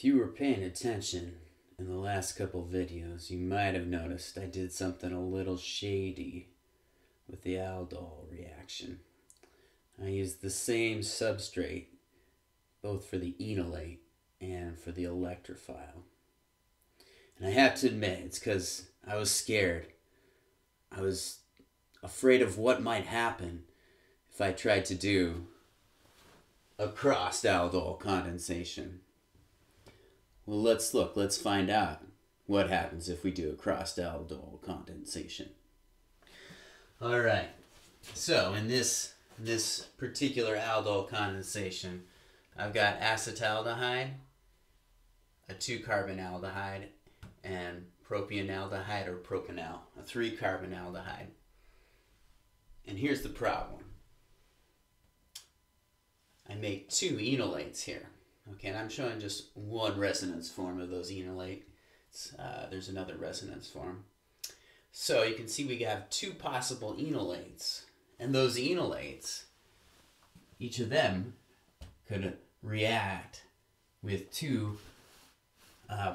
If you were paying attention in the last couple videos, you might have noticed I did something a little shady with the aldol reaction. I used the same substrate both for the enolate and for the electrophile. And I have to admit, it's because I was scared. I was afraid of what might happen if I tried to do a crossed aldol condensation. Well, let's find out what happens if we do a crossed aldol condensation. All right, so in this particular aldol condensation, I've got acetaldehyde, a 2-carbon aldehyde, and propionaldehyde or propanal, a 3-carbon aldehyde. And here's the problem. I make 2 enolates here. Okay, and I'm showing just one resonance form of those enolates. There's another resonance form. So you can see we have 2 possible enolates. And those enolates, each of them could react with 2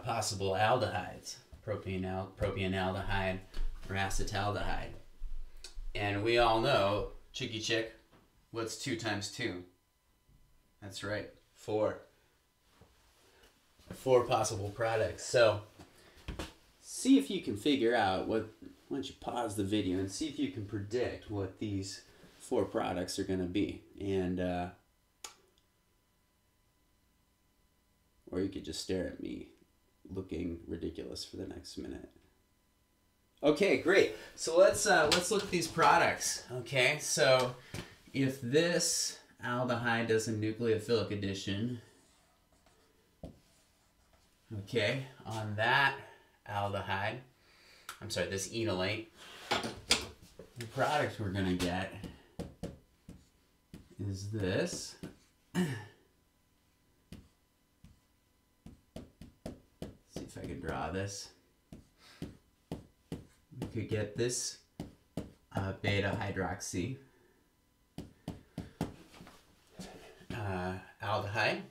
possible aldehydes, propionaldehyde or acetaldehyde. And we all know, chicky chick, what's 2 times 2? That's right, 4. 4 possible products. So see if you can figure out why don't you pause the video and see if you can predict what these 4 products are going to be. And or you could just stare at me looking ridiculous for the next minute. Okay, great. So let's look at these products. Okay, so if this aldehyde does a nucleophilic addition, okay, on that aldehyde, I'm sorry, this enolate, the product we're going to get is this. See if I can draw this. We could get this beta hydroxy aldehyde.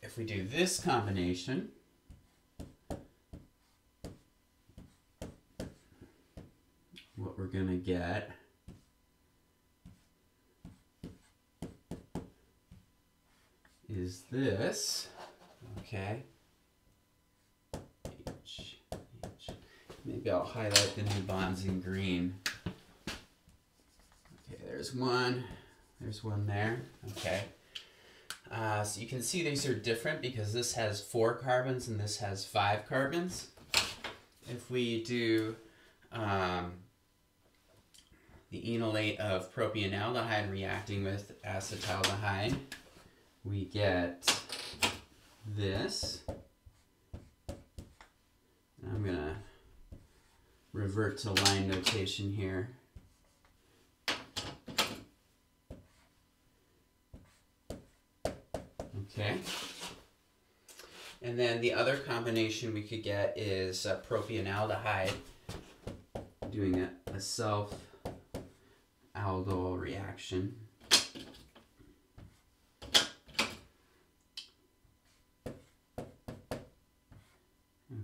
If we do this combination, what we're going to get is this, okay, H. Maybe I'll highlight the new bonds in green. Okay, there's one there, okay. So you can see these are different because this has 4 carbons and this has 5 carbons. If we do the enolate of propionaldehyde reacting with acetaldehyde, we get this. I'm going to revert to line notation here. Okay. And then the other combination we could get is propionaldehyde doing a self-aldol reaction.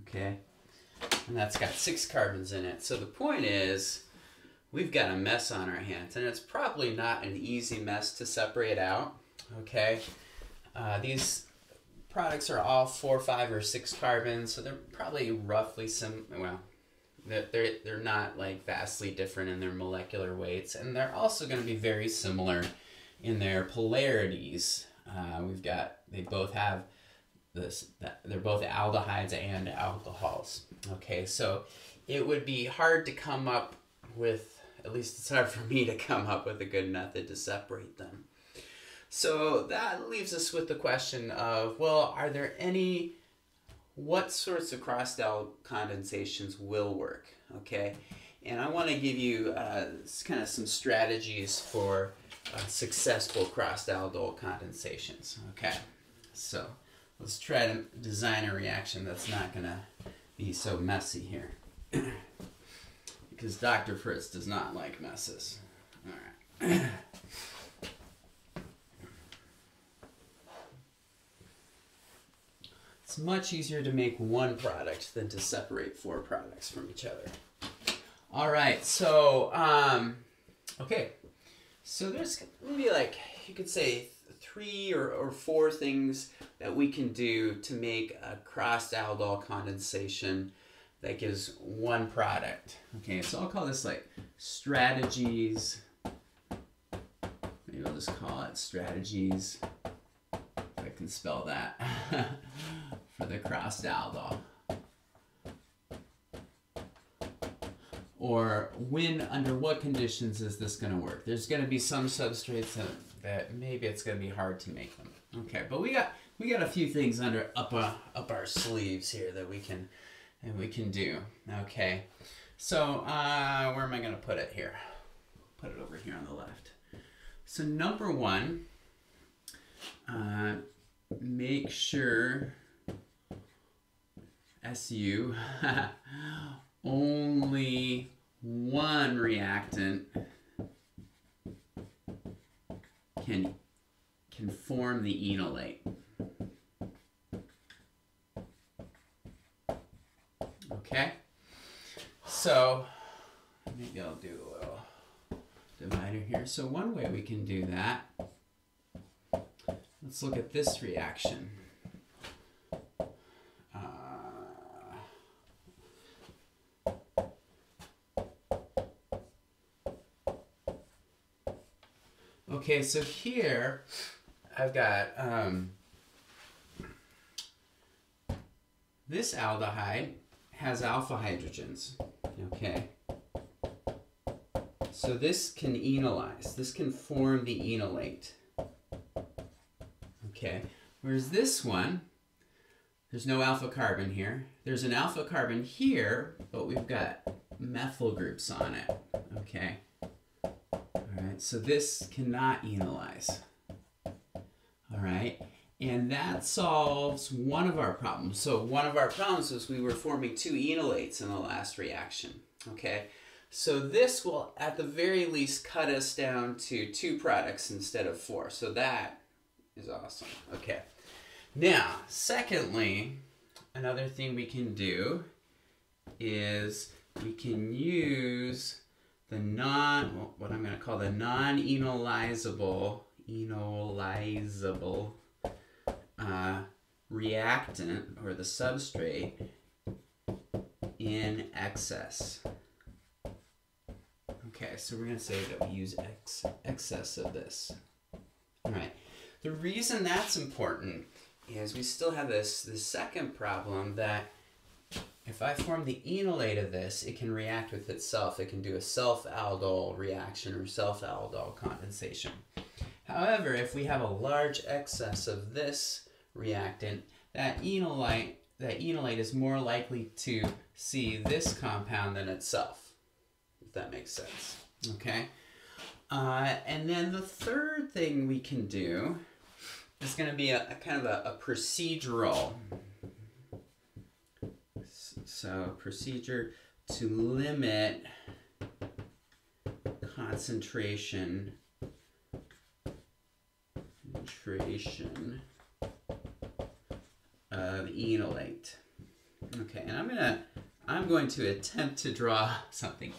Okay. And that's got 6 carbons in it. So the point is, we've got a mess on our hands, and it's probably not an easy mess to separate out. Okay. These products are all 4, 5, or 6 carbons, so they're probably roughly well, they're not like vastly different in their molecular weights, and they're also going to be very similar in their polarities. They both have they're both aldehydes and alcohols. Okay, so it would be hard to come up with, at least it's hard for me to come up with a good method to separate them. So that leaves us with the question of, well, what sorts of crossed-aldol condensations will work, okay? And I want to give you kind of some strategies for successful crossed-aldol condensations, okay? So let's try to design a reaction that's not going to be so messy here. Because Dr. Fritz does not like messes. All right. much easier to make one product than to separate 4 products from each other. All right, so, okay. So there's maybe like, you could say 3 or 4 things that we can do to make a crossed aldol condensation that gives one product. Okay, so I'll call this like strategies. Maybe I'll just call it strategies, if I can spell that, for the crossed aldol. Or when, under what conditions is this going to work? There's going to be some substrates that maybe it's going to be hard to make them. Okay, but we got a few things up our sleeves here that we can do. Okay, so where am I going to put it here? Put it over here on the left. So number 1, make sure SU only one reactant can form the enolate. Okay, so maybe I'll do a little divider here. So one way we can do that, let's look at this reaction. Okay, so here I've got this aldehyde has alpha hydrogens. Okay, so this can enolize. This can form the enolate. Okay, whereas this one, there's no alpha carbon here. There's an alpha carbon here, but we've got methyl groups on it. Okay. Alright, so this cannot enolize. Alright, and that solves one of our problems. So one of our problems was we were forming 2 enolates in the last reaction. Okay, so this will at the very least cut us down to 2 products instead of 4. So that is awesome. Okay, now secondly, another thing we can do is we can use the what I'm going to call the non-enolizable reactant, or the substrate, in excess. Okay, so we're going to say that we use excess of this. All right. The reason that's important is we still have this second problem that if I form the enolate of this, it can react with itself. It can do a self-aldol reaction or self-aldol condensation. However, if we have a large excess of this reactant, that enolate is more likely to see this compound than itself, if that makes sense. Okay? And then the third thing we can do is going to be a kind of a procedural. So procedure to limit concentration of enolate. Okay, and I'm going to attempt to draw something,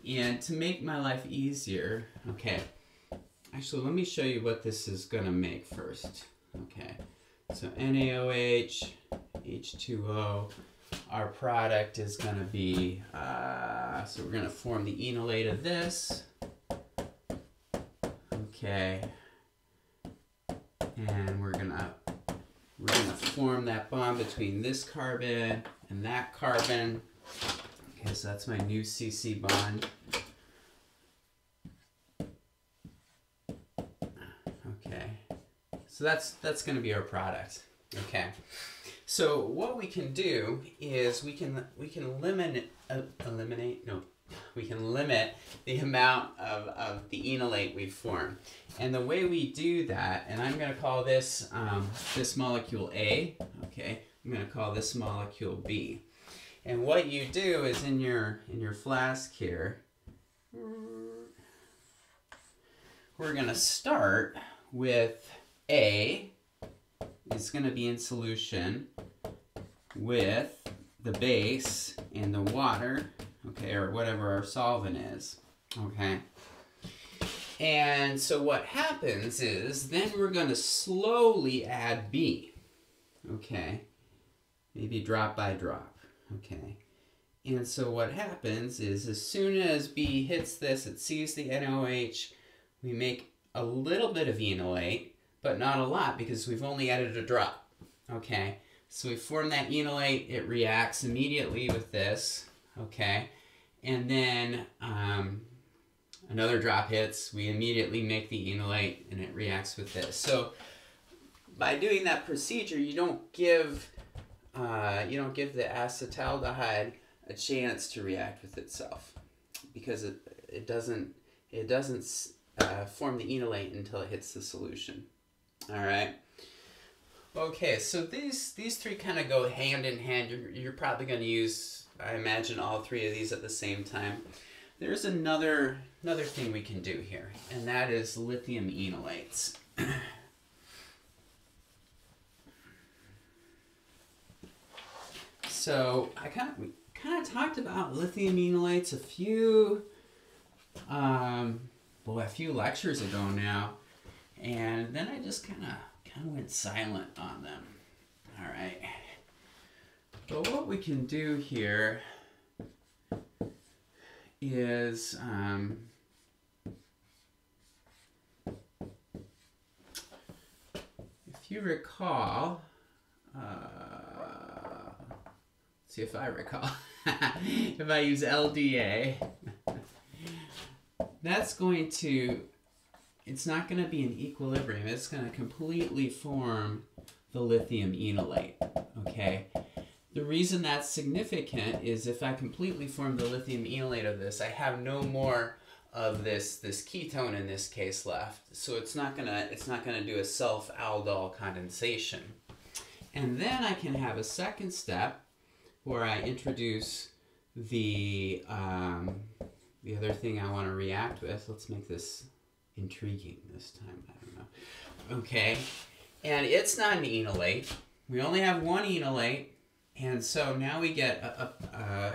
and to make my life easier. Okay, actually, let me show you what this is going to make first. Okay, so NaOH, H2O. Our product is going to be, so we're going to form the enolate of this. Okay. And we're going to form that bond between this carbon and that carbon. Okay, so that's my new CC bond. Okay. So that's going to be our product. Okay. So what we can do is we can limit the amount of the enolate we form. And the way we do that, and I'm going to call this this molecule A, okay? I'm going to call this molecule B. And what you do is in your flask here, we're going to start with A. It's going to be in solution with the base and the water, okay, or whatever our solvent is, okay? And so what happens is then we're going to slowly add B, okay? Maybe drop by drop, okay? And so what happens is as soon as B hits this, it sees the NOH, we make a little bit of enolate, but not a lot because we've only added a drop, okay? So we form that enolate, it reacts immediately with this, okay? And then another drop hits, we immediately make the enolate and it reacts with this. So by doing that procedure, you don't give the acetaldehyde a chance to react with itself because it doesn't form the enolate until it hits the solution. All right. Okay, so these three kind of go hand in hand. You're probably going to use, I imagine, all three of these at the same time. There's another thing we can do here, and that is lithium enolates. So we kind of talked about lithium enolates a few lectures ago now, and then I just kind of went silent on them. All right. But what we can do here is if you recall, see if I recall, if I use LDA, that's going to, it's not going to be in equilibrium. It's going to completely form the lithium enolate, okay? The reason that's significant is if I completely form the lithium enolate of this, I have no more of this ketone in this case left. So it's not gonna do a self-aldol condensation. And then I can have a second step where I introduce the other thing I want to react with. Let's make this intriguing this time. I don't know. Okay, and it's not an enolate. We only have one enolate, and so now we get at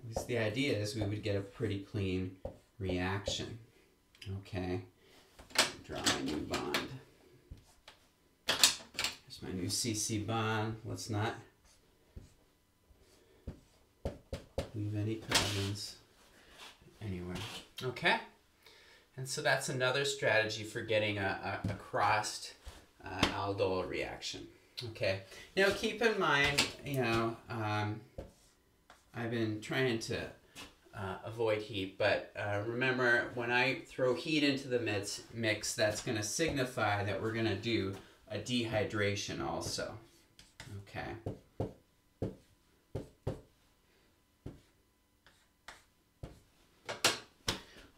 least the idea is we would get a pretty clean reaction. Okay, draw my new bond. Here's my new CC bond. Let's not leave any carbons anywhere. Okay. And so that's another strategy for getting a crossed aldol reaction. Okay. Now keep in mind, I've been trying to avoid heat, but remember when I throw heat into the mix, that's going to signify that we're going to do a dehydration also. Okay.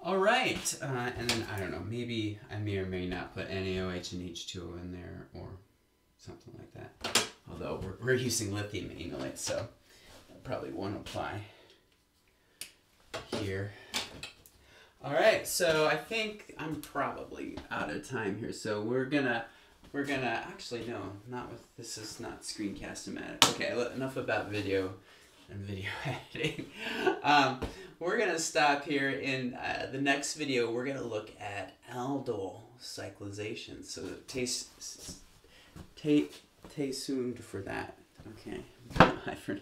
All right, and then I don't know, maybe I may or may not put NaOH and H2O in there or something like that. Although we're using lithium enolate, so that probably won't apply here. All right, so I think I'm probably out of time here. So we're gonna actually no, not with this is not Screencast-O-Matic. Okay, enough about video and video editing. We're going to stop here. In the next video, we're going to look at aldol cyclization. So stay tuned for that. Okay, bye for now.